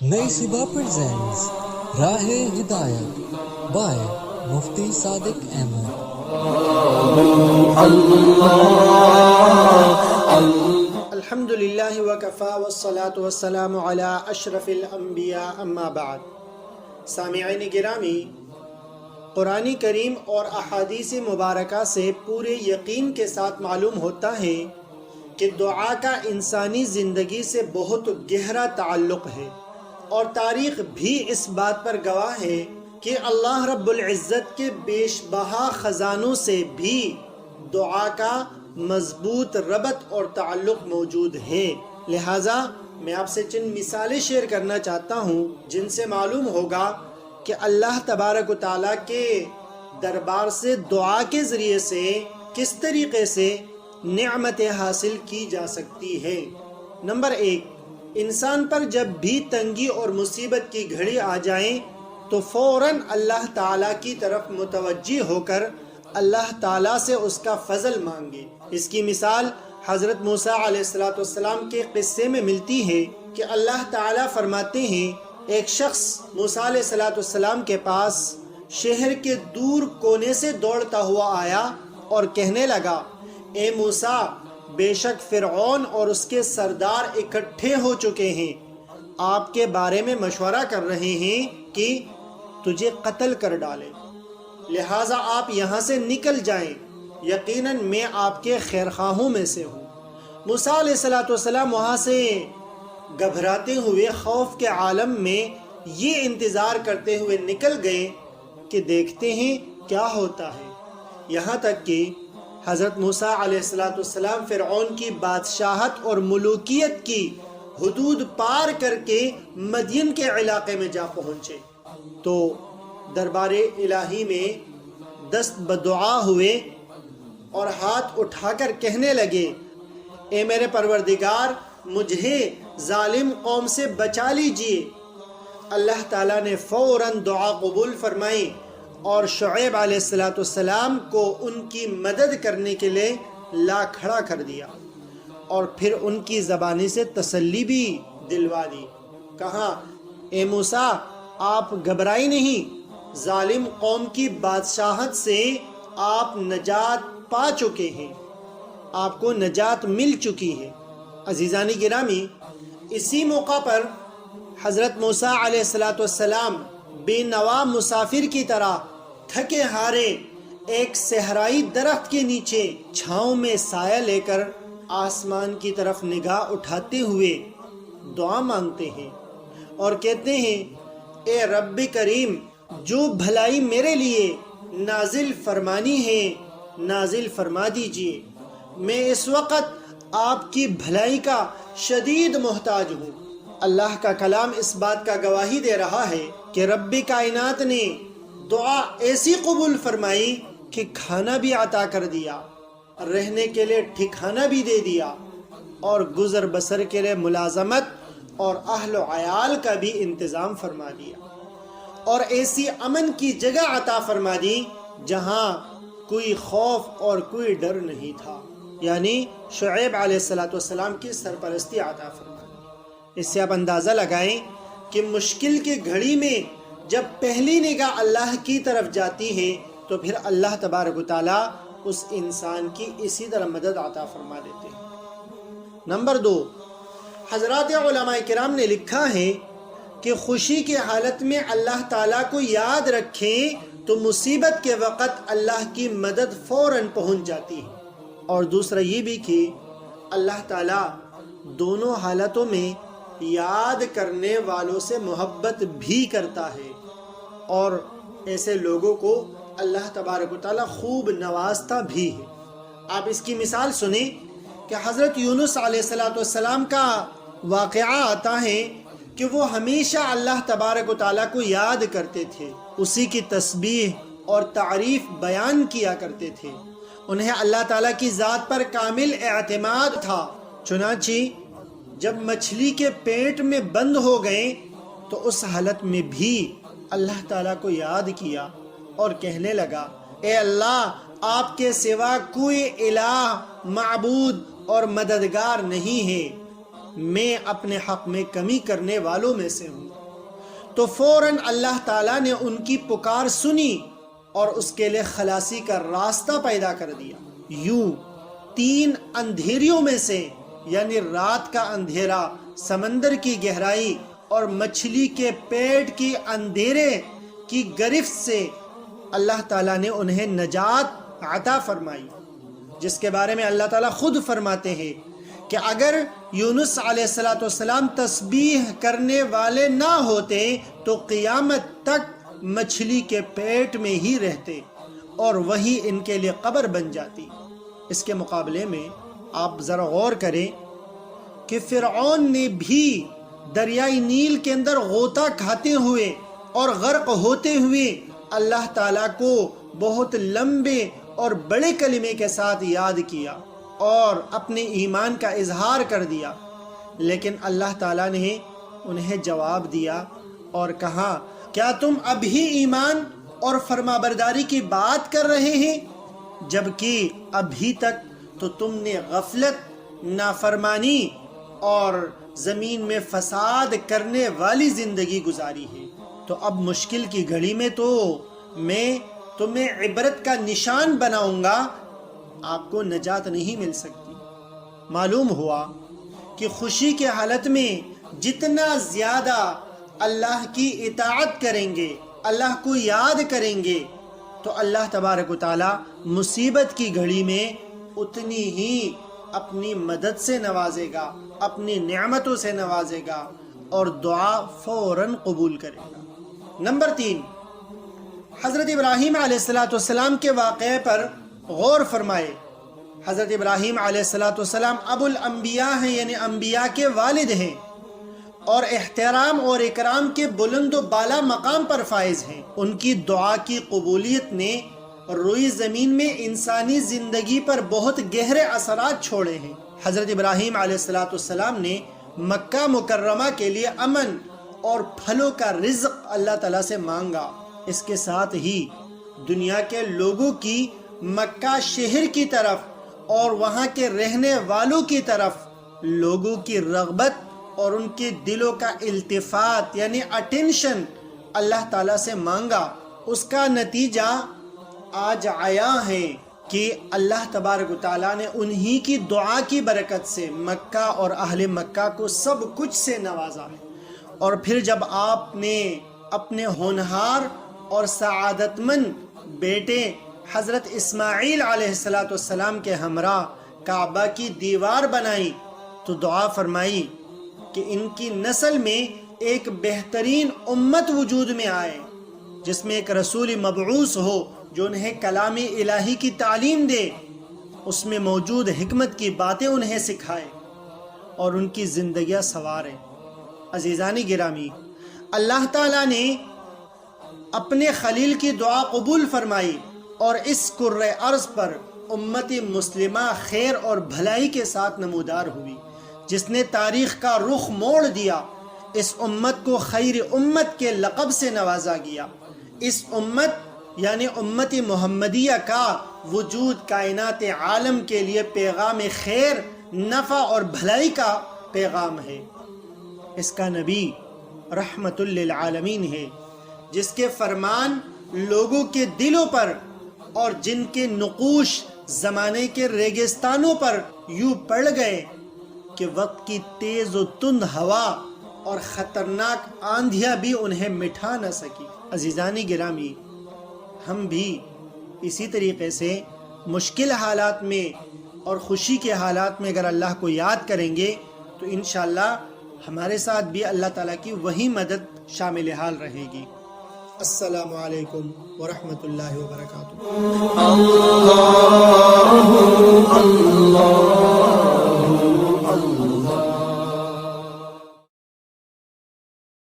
نئی صبح پریزنٹس راہ ہدایت بائے مفتی صادق احمد۔ الحمد للہ وکفا والصلاة والسلام علی اشرف الانبیاء اما بعد۔ سامعین گرامی، قرآن کریم اور احادیث مبارکہ سے پورے یقین کے ساتھ معلوم ہوتا ہے کہ دعا کا انسانی زندگی سے بہت گہرا تعلق ہے، اور تاریخ بھی اس بات پر گواہ ہے کہ اللہ رب العزت کے بیش بہا خزانوں سے بھی دعا کا مضبوط ربط اور تعلق موجود ہے۔ لہٰذا میں آپ سے چند مثالیں شیئر کرنا چاہتا ہوں جن سے معلوم ہوگا کہ اللہ تبارک و تعالیٰ کے دربار سے دعا کے ذریعے سے کس طریقے سے نعمتیں حاصل کی جا سکتی ہے۔ نمبر 1، انسان پر جب بھی تنگی اور مصیبت کی گھڑی آ جائیں تو فوراً اللہ تعالیٰ کی طرف متوجہ ہو کر اللہ تعالیٰ سے اس کا فضل مانگے۔ اس کی مثال حضرت موسیٰ علیہ السلام کے قصے میں ملتی ہے کہ اللہ تعالیٰ فرماتے ہیں، ایک شخص موسیٰ علیہ السلام کے پاس شہر کے دور کونے سے دوڑتا ہوا آیا اور کہنے لگا، اے موسیٰ، بے شک فرعون اور اس کے سردار اکٹھے ہو چکے ہیں، آپ کے بارے میں مشورہ کر رہے ہیں کہ تجھے قتل کر ڈالیں، لہٰذا آپ یہاں سے نکل جائیں، یقیناً میں آپ کے خیرخواہوں میں سے ہوں۔ موسیٰ علیہ السلام وہاں سے گھبراتے ہوئے خوف کے عالم میں یہ انتظار کرتے ہوئے نکل گئے کہ دیکھتے ہیں کیا ہوتا ہے، یہاں تک کہ حضرت موسیٰ علیہ السلام فرعون کی بادشاہت اور ملوکیت کی حدود پار کر کے مدین کے علاقے میں جا پہنچے تو دربار الہی میں دست بدعا ہوئے اور ہاتھ اٹھا کر کہنے لگے، اے میرے پروردگار، مجھے ظالم قوم سے بچا لیجئے۔ اللہ تعالیٰ نے فوراً دعا قبول فرمائی اور شعیب علیہ السلام کو ان کی مدد کرنے کے لیے لا کھڑا کر دیا، اور پھر ان کی زبانی سے تسلی بھی دلوا دی۔ کہا، اے موسیٰ، آپ گھبرائی نہیں، ظالم قوم کی بادشاہت سے آپ نجات پا چکے ہیں، آپ کو نجات مل چکی ہے۔ عزیزان گرامی، اسی موقع پر حضرت موسیٰ علیہ السلام بے نوا مسافر کی طرح تھکے ہارے ایک صحرائی درخت کے نیچے چھاؤں میں سایہ لے کر آسمان کی طرف نگاہ اٹھاتے ہوئے دعا مانگتے ہیں اور کہتے ہیں، اے رب کریم، جو بھلائی میرے لیے نازل فرمانی ہے نازل فرما دیجئے، میں اس وقت آپ کی بھلائی کا شدید محتاج ہوں۔ اللہ کا کلام اس بات کا گواہی دے رہا ہے کہ رب کائنات نے دعا ایسی قبول فرمائی کہ کھانا بھی عطا کر دیا، رہنے کے لیے ٹھکانہ بھی دے دیا، اور گزر بسر کے لیے ملازمت اور اہل و عیال کا بھی انتظام فرما دیا، اور ایسی امن کی جگہ عطا فرما دی جہاں کوئی خوف اور کوئی ڈر نہیں تھا، یعنی شعیب علیہ السلام کی سرپرستی عطا فرما دی۔ اس سے آپ اندازہ لگائیں کہ مشکل کی گھڑی میں جب پہلی نگاہ اللہ کی طرف جاتی ہے تو پھر اللہ تبارک و تعالیٰ اس انسان کی اسی طرح مدد عطا فرما دیتے ہیں۔ نمبر 2، حضرات علماء کرام نے لکھا ہے کہ خوشی کی حالت میں اللہ تعالیٰ کو یاد رکھیں تو مصیبت کے وقت اللہ کی مدد فوراً پہنچ جاتی ہے، اور دوسرا یہ بھی کہ اللہ تعالیٰ دونوں حالتوں میں یاد کرنے والوں سے محبت بھی کرتا ہے، اور ایسے لوگوں کو اللہ تبارک و تعالیٰ خوب نوازتا بھی ہے۔ آپ اس کی مثال سنیں کہ حضرت یونس علیہ السلام کا واقعہ آتا ہے کہ وہ ہمیشہ اللہ تبارک و تعالیٰ کو یاد کرتے تھے، اسی کی تسبیح اور تعریف بیان کیا کرتے تھے، انہیں اللہ تعالیٰ کی ذات پر کامل اعتماد تھا۔ چنانچہ جب مچھلی کے پیٹ میں بند ہو گئے تو اس حالت میں بھی اللہ تعالیٰ کو یاد کیا اور کہنے لگا، اے اللہ، آپ کے سوا کوئی الہ، معبود اور مددگار نہیں ہے، میں اپنے حق میں کمی کرنے والوں میں سے ہوں۔ تو فوراً اللہ تعالیٰ نے ان کی پکار سنی اور اس کے لیے خلاصی کا راستہ پیدا کر دیا۔ یوں 3 اندھیریوں میں سے، یعنی رات کا اندھیرا، سمندر کی گہرائی اور مچھلی کے پیٹ کی اندھیرے کی گرفت سے اللہ تعالیٰ نے انہیں نجات عطا فرمائی، جس کے بارے میں اللہ تعالیٰ خود فرماتے ہیں کہ اگر یونس علیہ السلام تسبیح کرنے والے نہ ہوتے تو قیامت تک مچھلی کے پیٹ میں ہی رہتے اور وہی ان کے لیے قبر بن جاتی۔ اس کے مقابلے میں آپ ذرا غور کریں کہ فرعون نے بھی دریائے نیل کے اندر غوطہ کھاتے ہوئے اور غرق ہوتے ہوئے اللہ تعالیٰ کو بہت لمبے اور بڑے کلمے کے ساتھ یاد کیا اور اپنے ایمان کا اظہار کر دیا، لیکن اللہ تعالیٰ نے انہیں جواب دیا اور کہا، کیا تم ابھی ایمان اور فرما برداری کی بات کر رہے ہیں جبکہ ابھی تک تو تم نے غفلت، نافرمانی اور زمین میں فساد کرنے والی زندگی گزاری ہے؟ تو اب مشکل کی گھڑی میں تو میں تمہیں عبرت کا نشان بناؤں گا، آپ کو نجات نہیں مل سکتی۔ معلوم ہوا کہ خوشی کے حالت میں جتنا زیادہ اللہ کی اطاعت کریں گے، اللہ کو یاد کریں گے، تو اللہ تبارک و تعالی مصیبت کی گھڑی میں اتنی ہی اپنی مدد سے نوازے گا، اپنی نعمتوں سے نوازے گا اور دعا فوراً قبول کرے گا۔ نمبر 3، حضرت ابراہیم علیہ السلام کے واقعے پر غور فرمائے۔ حضرت ابراہیم علیہ السلام ابو الانبیاء ہیں، یعنی انبیاء کے والد ہیں، اور احترام اور اکرام کے بلند و بالا مقام پر فائز ہیں۔ ان کی دعا کی قبولیت نے روئی زمین میں انسانی زندگی پر بہت گہرے اثرات چھوڑے ہیں۔ حضرت ابراہیم علیہ السلام نے مکہ مکرمہ کے لیے امن اور پھلوں کا رزق اللہ تعالیٰ سے مانگا۔ اس کے ساتھ ہی دنیا کے لوگوں کی مکہ شہر کی طرف اور وہاں کے رہنے والوں کی طرف لوگوں کی رغبت اور ان کے دلوں کا التفات یعنی اٹینشن اللہ تعالیٰ سے مانگا۔ اس کا نتیجہ آج آیا ہے کہ اللہ تبارک و تعالیٰ نے انہی کی دعا کی برکت سے مکہ اور اہل مکہ کو سب کچھ سے نوازا ہے۔ اور پھر جب آپ نے اپنے ہونہار اور سعادت مند بیٹے حضرت اسماعیل علیہ السلام کے ہمراہ کعبہ کی دیوار بنائی تو دعا فرمائی کہ ان کی نسل میں ایک بہترین امت وجود میں آئے، جس میں ایک رسول مبعوث ہو جو انہیں کلام الہی کی تعلیم دے، اس میں موجود حکمت کی باتیں انہیں سکھائے اور ان کی زندگیاں سنوارے۔ عزیزانی گرامی، اللہ تعالیٰ نے اپنے خلیل کی دعا قبول فرمائی اور اس کرۂ ارض پر امت مسلمہ خیر اور بھلائی کے ساتھ نمودار ہوئی، جس نے تاریخ کا رخ موڑ دیا۔ اس امت کو خیر امت کے لقب سے نوازا گیا۔ اس امت یعنی امت محمدیہ کا وجود کائنات عالم کے لیے پیغام خیر، نفع اور بھلائی کا پیغام ہے۔ اس کا نبی رحمت للعالمین ہے، جس کے فرمان لوگوں کے دلوں پر اور جن کے نقوش زمانے کے ریگستانوں پر یوں پڑ گئے کہ وقت کی تیز و تند ہوا اور خطرناک آندھیاں بھی انہیں مٹھا نہ سکی۔ عزیزانی گرامی، ہم بھی اسی طریقے سے مشکل حالات میں اور خوشی کے حالات میں اگر اللہ کو یاد کریں گے تو انشاءاللہ ہمارے ساتھ بھی اللہ تعالیٰ کی وہی مدد شامل حال رہے گی۔ السلام علیکم ورحمۃ اللہ وبرکاتہ۔